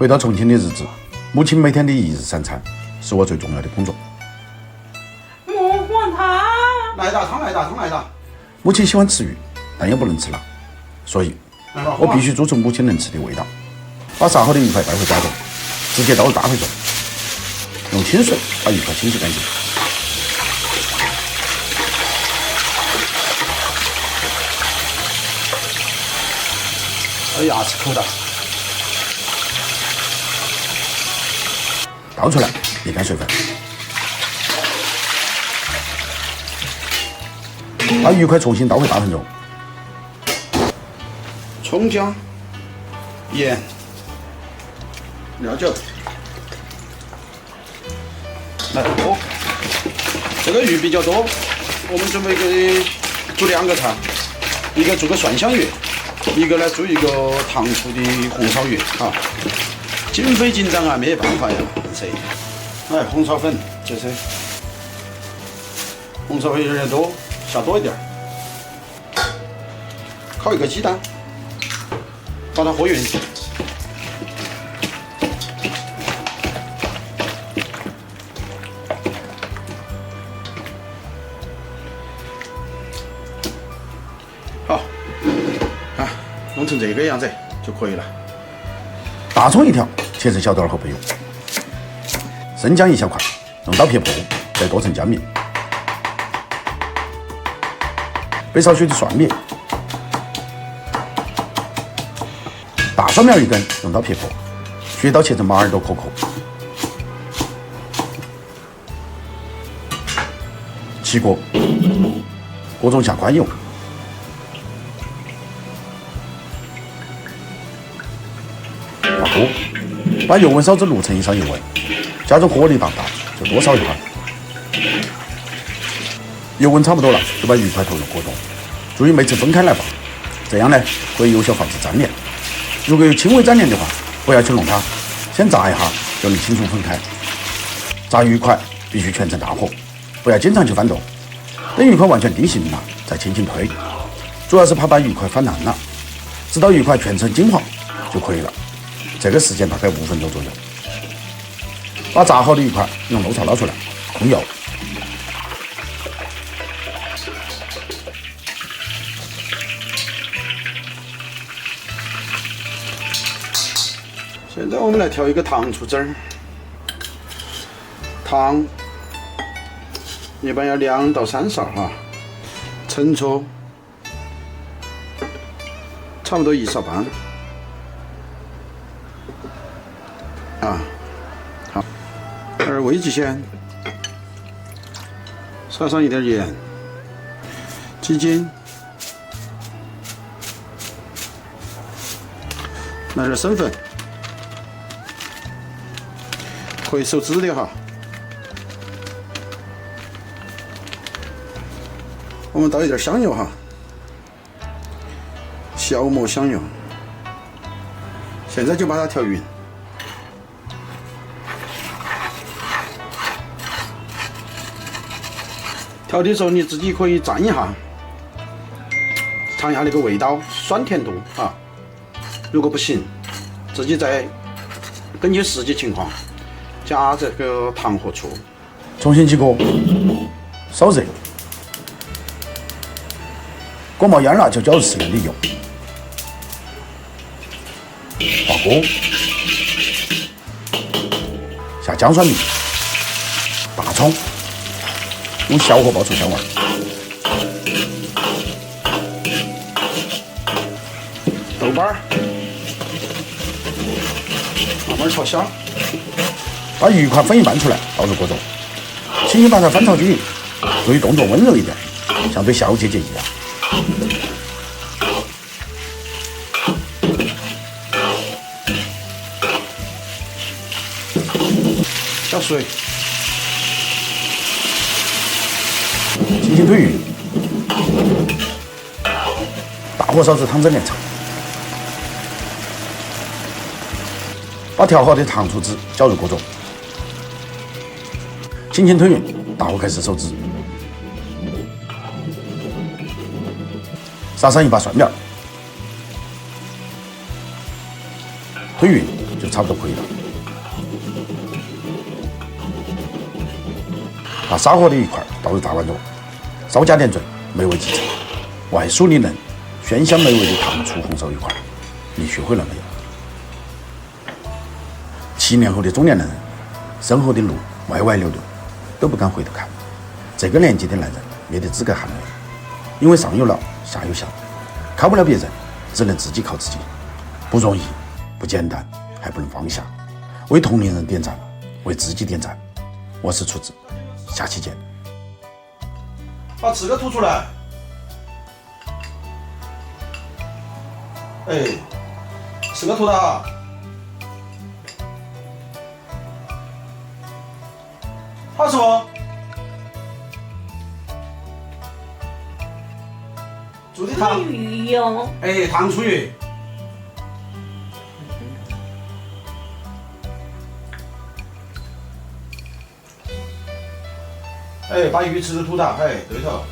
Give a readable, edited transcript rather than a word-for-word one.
回到重庆的日子，母亲每天的一日三餐是我最重要的工作。孟婆汤，来打汤，来打汤，来打。母亲喜欢吃鱼，但也不能吃辣，所以我必须做出母亲能吃的味道。把杀好的鱼块带回家中，直接倒入大烩中，用清水把鱼块清洗干净。牙齿口大。倒出来沥干水分，把鱼块重新倒回大盆中，葱姜、盐、料酒，来锅。这个鱼比较多，我们准备给煮2个菜，一个做个蒜香鱼，一个呢做一个糖醋的红烧鱼啊。紧非紧张啊，没办法呀，这。来红烧粉，这是红烧粉有点多，下多一点。烤一个鸡蛋，把它和匀。好，啊，弄成这个样子就可以了。大葱1条，切成小段后备用。生姜1小块，用刀撇破，再剁成姜米。备少许的蒜米，大蒜苗1根，用刀撇破，削刀切成马耳朵壳壳。起锅，锅中下宽油。下锅，把油温烧至6成以上油温。加入火力大大，就多烧一会儿。油温差不多了，就把鱼块投入锅中，注意每次分开来放，这样呢可以有效防止粘连。如果有轻微粘连的话，不要去弄它，先炸一下就能轻松分开。炸鱼块必须全程大火，不要经常去翻动，等鱼块完全定型了再轻轻推，主要是怕把鱼块翻烂了，直到鱼块全程金黄就可以了。这个时间大概5分钟左右。把炸好的鱼块用漏槽捞出来，控油。现在我们来调一个糖醋汁儿。糖一般要2到3勺哈，陈醋差不多1勺半。啊。味极鲜，撒上一点盐，鸡精，来点生粉，可以手指的哈。我们倒一点香油哈，小磨香油，现在就把它调匀。调的时候你自己可以蘸一下，尝一下那个味道酸甜度啊。如果不行，自己再根据实际情况加这个糖和醋。重新起锅，烧热，锅冒烟了就浇入适量的油，挂锅，下姜蒜米、大葱。用小火爆出香味，豆瓣慢慢炒香，把鱼块分一半出来，倒入锅中，轻轻把它翻炒均匀，注意动作温柔一点，像对小姐姐一样。加水。轻轻推鱼，大火烧至汤汁连长，把调好的糖醋汁搅入锅中，轻轻推匀，大火开始收汁，撒上一把蒜苗，推匀就差不多可以了。把沙锅的一块倒入大碗中，稍加点准，美味即成。外酥里嫩、鲜香美味的糖醋红烧鱼块，你学会了没有？7年后的中年男人，身后的路歪歪扭扭，都不敢回头看。这个年纪的男人没得资格喊累，因为上有老下有小，靠不了别人，只能自己靠自己。不容易，不简单，还不能放下。为同龄人点赞，为自己点赞。我是厨子，下期见。把这个吐出来。哎，这个吐的哈。好吃不？做的糖鱼哟。哎，糖醋鱼。哎，把鱼吃的吐的，哎，对头。